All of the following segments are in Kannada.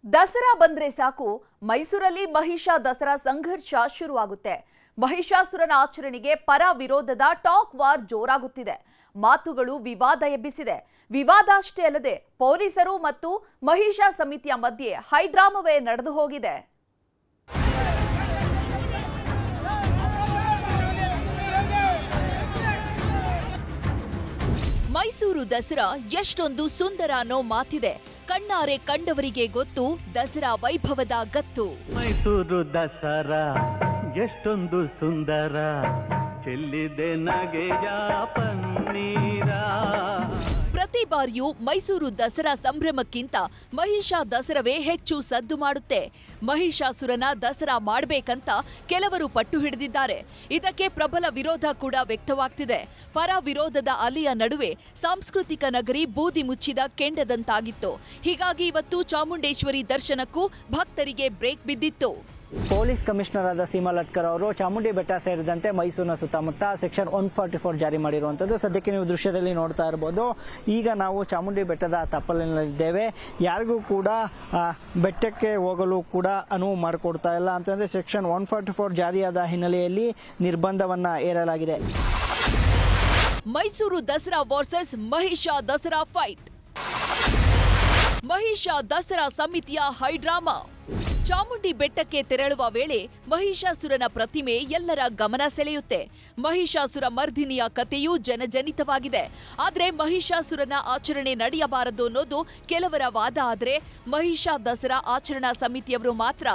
ದಸರಾ ಬಂದ್ರೆ ಸಾಕು ಮೈಸೂರಲ್ಲಿ ಮಹಿಷ ದಸರಾ ಸಂಘರ್ಷ ಶುರುವಾಗುತ್ತೆ. ಮಹಿಷಾಸುರನ ಆಚರಣೆಗೆ ಪರ ವಿರೋಧದ ಟಾಕ್ ವಾರ್ ಜೋರಾಗುತ್ತಿದೆ. ಮಾತುಗಳು ವಿವಾದ ಎಬ್ಬಿಸಿದೆ. ವಿವಾದ ಅಷ್ಟೇ ಅಲ್ಲದೆ ಪೊಲೀಸರು ಮತ್ತು ಮಹಿಷ ಸಮಿತಿಯ ಮಧ್ಯೆ ಹೈಡ್ರಾಮವೇ ನಡೆದು ಹೋಗಿದೆ. ಮೈಸೂರು ದಸರಾ ಎಷ್ಟೊಂದು ಸುಂದರ ಅನ್ನೋ ಮಾತಿದೆ. ಕಣ್ಣಾರೆ ಕಂಡವರಿಗೆ ಗೊತ್ತು ದಸರಾ ವೈಭವದ ಗತ್ತು. ಮೈಸೂರು ದಸರಾ ಎಷ್ಟೊಂದು ಸುಂದರ, ಚೆಲ್ಲಿದೆ ನಗೆಯ ಪನ್ನೀರ. ಪ್ರತಿ ಬಾರಿಯೂ ಮೈಸೂರು ದಸರಾ ಸಂಭ್ರಮಕ್ಕಿಂತ ಮಹಿಷ ದಸರವೇ ಹೆಚ್ಚು ಸದ್ದು ಮಾಡುತ್ತೆ. ಮಹಿಷಾಸುರನ ದಸರಾ ಮಾಡಬೇಕಂತ ಕೆಲವರು ಪಟ್ಟು ಹಿಡಿದಿದ್ದಾರೆ. ಇದಕ್ಕೆ ಪ್ರಬಲ ವಿರೋಧ ಕೂಡ ವ್ಯಕ್ತವಾಗ್ತಿದೆ. ಪರ ವಿರೋಧದ ಅಲೆಯ ನಡುವೆ ಸಾಂಸ್ಕೃತಿಕ ನಗರಿ ಬೂದಿ ಮುಚ್ಚಿದ ಕೆಂಡದಂತಾಗಿತ್ತು. ಹೀಗಾಗಿ ಇವತ್ತು ಚಾಮುಂಡೇಶ್ವರಿ ದರ್ಶನಕ್ಕೂ ಭಕ್ತರಿಗೆ ಬ್ರೇಕ್ ಬಿದ್ದಿತ್ತು. ಪೊಲೀಸ್ ಕಮಿಷನರ್ ಆದ ಸೀಮಾ ಲಟ್ಕರ್ ಅವರು ಚಾಮುಂಡಿ ಬೆಟ್ಟ ಸೇರಿದಂತೆ ಮೈಸೂರಿನ ಸುತ್ತಮುತ್ತ ಸೆಕ್ಷನ್ 144 ಜಾರಿ ಮಾಡಿರುವಂಥದ್ದು. ಸದ್ಯಕ್ಕೆ ನೀವು ದೃಶ್ಯದಲ್ಲಿ ನೋಡ್ತಾ ಇರಬಹುದು. ಈಗ ನಾವು ಚಾಮುಂಡಿ ಬೆಟ್ಟದ ತಪ್ಪಲಿನಲ್ಲಿದ್ದೇವೆ. ಯಾರಿಗೂ ಕೂಡ ಬೆಟ್ಟಕ್ಕೆ ಹೋಗಲು ಕೂಡ ಅನುವು ಮಾಡಿಕೊಡ್ತಾ ಇಲ್ಲ ಅಂತಂದ್ರೆ ಸೆಕ್ಷನ್ 144 ಜಾರಿಯಾದ ಹಿನ್ನೆಲೆಯಲ್ಲಿ ನಿರ್ಬಂಧವನ್ನ ಹೇರಲಾಗಿದೆ. Mysuru Dasara versus Mahisha Dasara fight. ಮಹಿಷ ದಸರಾ ಸಮಿತಿಯ ಹೈಡ್ರಾಮಾ. ಚಾಮುಂಡಿ ಬೆಟ್ಟಕ್ಕೆ ತೆರಳುವ ವೇಳೆ ಮಹಿಷಾಸುರನ ಪ್ರತಿಮೆ ಎಲ್ಲರ ಗಮನ ಸೆಳೆಯುತ್ತೆ. ಮಹಿಷಾಸುರ ಮರ್ದಿನಿಯ ಕಥೆಯೂ ಜನಜನಿತವಾಗಿದೆ. ಆದರೆ ಮಹಿಷಾಸುರನ ಆಚರಣೆ ನಡೆಯಬಾರದು ಅನ್ನೋದು ಕೆಲವರ ವಾದ. ಆದರೆ ಮಹಿಷ ದಸರಾ ಆಚರಣಾ ಸಮಿತಿಯವರು ಮಾತ್ರ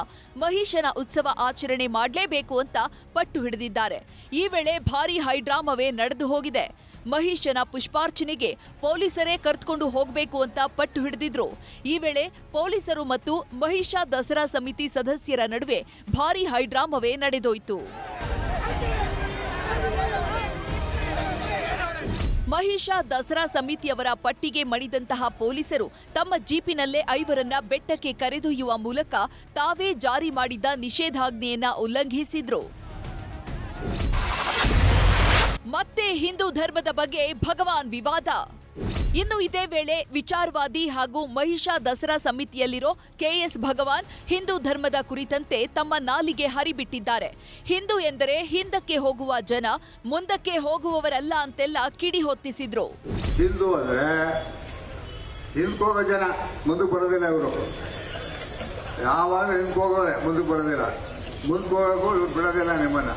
ಮಹಿಷನ ಉತ್ಸವ ಆಚರಣೆ ಮಾಡಲೇಬೇಕು ಅಂತ ಪಟ್ಟು ಹಿಡಿದಿದ್ದಾರೆ. ಈ ವೇಳೆ ಭಾರೀ ಹೈಡ್ರಾಮವೇ ನಡೆದು ಹೋಗಿದೆ. ಮಹಿಷನ ಪುಷ್ಪಾರ್ಚನೆಗೆ ಪೊಲೀಸರೇ ಕರೆದುಕೊಂಡು ಹೋಗಬೇಕು ಅಂತ ಪಟ್ಟು ಹಿಡಿದಿದ್ರು. ಈ ವೇಳೆ ಪೊಲೀಸರು ಮತ್ತು ಮಹಿಷ ದಸರಾ ಸಮಿತಿ ಸದಸ್ಯರ ನಡುವೆ ಭಾರೀ ಹೈಡ್ರಾಮವೇ ನಡೆದೋಯ್ತು. ಮಹಿಷ ದಸರಾ ಸಮಿತಿಯವರ ಪಟ್ಟಿಗೆ ಮಣಿದಂತಹ ಪೊಲೀಸರು ತಮ್ಮ ಜೀಪಿನಲ್ಲೇ 5ರನ್ನ ಬೆಟ್ಟಕ್ಕೆ ಕರೆದೊಯ್ಯುವ ಮೂಲಕ ತಾವೇ ಜಾರಿ ಮಾಡಿದ್ದ ನಿಷೇಧಾಜ್ಞೆಯನ್ನ ಉಲ್ಲಂಘಿಸಿದ್ರು. ಮತ್ತೆ ಹಿಂದೂ ಧರ್ಮದ ಬಗ್ಗೆ ಭಗವಾನ್ ವಿವಾದ. ಇನ್ನು ಇದೇ ವೇಳೆ ವಿಚಾರವಾದಿ ಹಾಗೂ ಮಹಿಷ ದಸರಾ ಸಮಿತಿಯಲ್ಲಿರೋ ಕೆಎಸ್ ಭಗವಾನ್ ಹಿಂದೂ ಧರ್ಮದ ಕುರಿತಂತೆ ತಮ್ಮ ನಾಲಿಗೆ ಹರಿಬಿಟ್ಟಿದ್ದಾರೆ. ಹಿಂದೂ ಎಂದರೆ ಹಿಂದಕ್ಕೆ ಹೋಗುವ ಜನ, ಮುಂದಕ್ಕೆ ಹೋಗುವವರಲ್ಲ ಅಂತೆಲ್ಲ ಕಿಡಿ ಹೊತ್ತಿಸಿದ್ರು. ಹಿಂದೂ ಅಂದ್ರೆ ಹಿಂದಕ್ಕೆ ಹೋಗೋ ಜನ, ಮುಂದಕ್ಕೆ ಬರೋದಿಲ್ಲ. ಇವರು ಯಾವಾಗ ಹಿಂದಕ್ಕೆ ಹೋಗೋರೆ ಮುಂದಕ್ಕೆ ಬರೋದಿಲ್ಲ. ಮುಂದಕ್ಕೆ ಹೋಗೋ ಇವ್ರು ಬಿಡೋದಿಲ್ಲ ನಿಮ್ಮನ್ನ.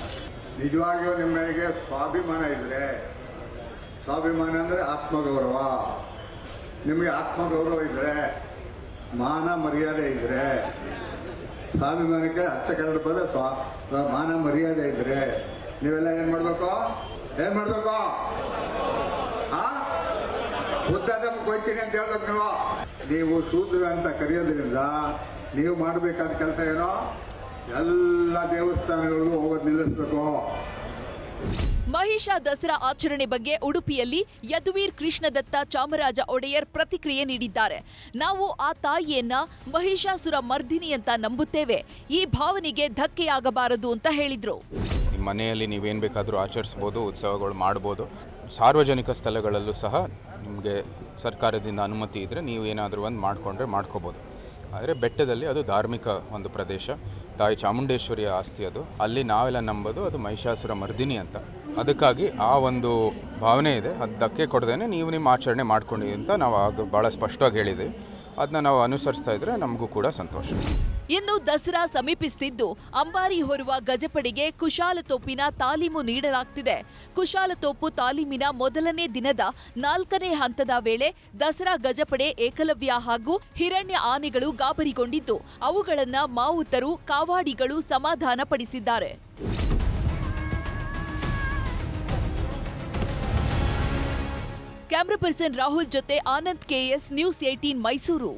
ನಿಜವಾಗಿಯೂ ನಿಮಗೆ ಸ್ವಾಭಿಮಾನ ಇದ್ರೆ, ಸ್ವಾಭಿಮಾನ ಅಂದ್ರೆ ಆತ್ಮಗೌರವ, ನಿಮಗೆ ಆತ್ಮಗೌರವ ಇದ್ರೆ, ಮಾನ ಮರ್ಯಾದೆ ಇದ್ರೆ, ಸ್ವಾಭಿಮಾನಕ್ಕೆ ಅಚ್ಚ ಪದ ಮಾನ ಮರ್ಯಾದೆ ಇದ್ರೆ ನೀವೆಲ್ಲ ಏನ್ ಮಾಡ್ಬೇಕು? ಬುದ್ಧದಮ್ಮ ಕೊಯ್ತೀನಿ ಅಂತ ಹೇಳ್ಬೇಕು. ನೀವು ಶೂದ್ರ ಅಂತ ಕರೆಯೋದ್ರಿಂದ ನೀವು ಮಾಡಬೇಕಾದ ಕೆಲಸ ಏನೋ ಎಲ್ಲ ದೇವಸ್ಥಾನಗಳಿಗೂ ಹೋಗೋದು ನಿಲ್ಲಿಸಬೇಕು. ಮಹಿಷ ದಸರಾ ಆಚರಣೆ ಬಗ್ಗೆ ಉಡುಪಿಯಲ್ಲಿ ಯದುವೀರ್ ಕೃಷ್ಣದತ್ತ ಚಾಮರಾಜ ಒಡೆಯರ್ ಪ್ರತಿಕ್ರಿಯೆ ನೀಡಿದ್ದಾರೆ. ನಾವು ಆ ತಾಯಿಯನ್ನ ಮಹಿಷಾಸುರ ಮರ್ದಿನಿ ಅಂತ ನಂಬುತ್ತೇವೆ. ಈ ಭಾವನೆಗೆ ಧಕ್ಕೆಯಾಗಬಾರದು ಅಂತ ಹೇಳಿದ್ರು. ಮನೆಯಲ್ಲಿ ನೀವೇನು ಬೇಕಾದರೂ ಆಚರಿಸಬಹುದು, ಉತ್ಸವಗಳು ಮಾಡಬಹುದು. ಸಾರ್ವಜನಿಕ ಸ್ಥಳಗಳಲ್ಲೂ ಸಹ ನಿಮಗೆ ಸರ್ಕಾರದಿಂದ ಅನುಮತಿ ಇದ್ದರೆ ನೀವು ಏನಾದರೂ ಒಂದು ಮಾಡಿಕೊಂಡ್ರೆ ಮಾಡ್ಕೋಬೋದು. ಆದರೆ ಬೆಟ್ಟದಲ್ಲಿ ಅದು ಧಾರ್ಮಿಕ ಒಂದು ಪ್ರದೇಶ, ತಾಯಿ ಚಾಮುಂಡೇಶ್ವರಿಯ ಆಸ್ತಿ ಅದು. ಅಲ್ಲಿ ನಾವೆಲ್ಲ ನಂಬೋದು ಅದು ಮಹಿಷಾಸುರ ಮರ್ದಿನಿ ಅಂತ. ಅದಕ್ಕಾಗಿ ಆ ಒಂದು ಭಾವನೆ ಇದೆ. ಅದು ಧಕ್ಕೆ ಕೊಡದೇನೆ ನೀವು ನಿಮ್ಮ ಆಚರಣೆ ಮಾಡ್ಕೊಂಡಿದ್ದೀವಿ ಅಂತ ನಾವು ಆಗ ಭಾಳ ಸ್ಪಷ್ಟವಾಗಿ ಹೇಳಿದ್ದೀವಿ. ಅದನ್ನ ನಾವು ಅನುಸರಿಸ್ತಾ ಇದ್ರೆ ನಮಗೂ ಕೂಡ ಸಂತೋಷ. ಇನ್ನು ದಸರಾ ಸಮೀಪಿಸುತ್ತಿದ್ದು ಅಂಬಾರಿ ಹೊರುವ ಗಜಪಡೆಗೆ ಕುಶಾಲತೋಪಿನ ತಾಲೀಮು ನೀಡಲಾಗ್ತಿದೆ. ಕುಶಾಲತೋಪು ತಾಲೀಮಿನ ಮೊದಲನೇ ದಿನದ 4ನೇ ಹಂತದ ವೇಳೆ ದಸರಾ ಗಜಪಡೆ ಏಕಲವ್ಯ ಹಾಗೂ ಹಿರಣ್ಯ ಆನೆಗಳು ಗಾಬರಿಗೊಂಡಿದ್ದು ಅವುಗಳನ್ನ ಮಾವುತರು, ಕಾವಾಡಿಗಳು ಸಮಾಧಾನ ಪಡಿಸಿದ್ದಾರೆ. ಕ್ಯಾಮರಾ ಪರ್ಸನ್ ರಾಹುಲ್ ಜೊತೆ ಆನಂದ್ ಕೆಎಸ್, ನ್ಯೂಸ್ 18 ಮೈಸೂರು.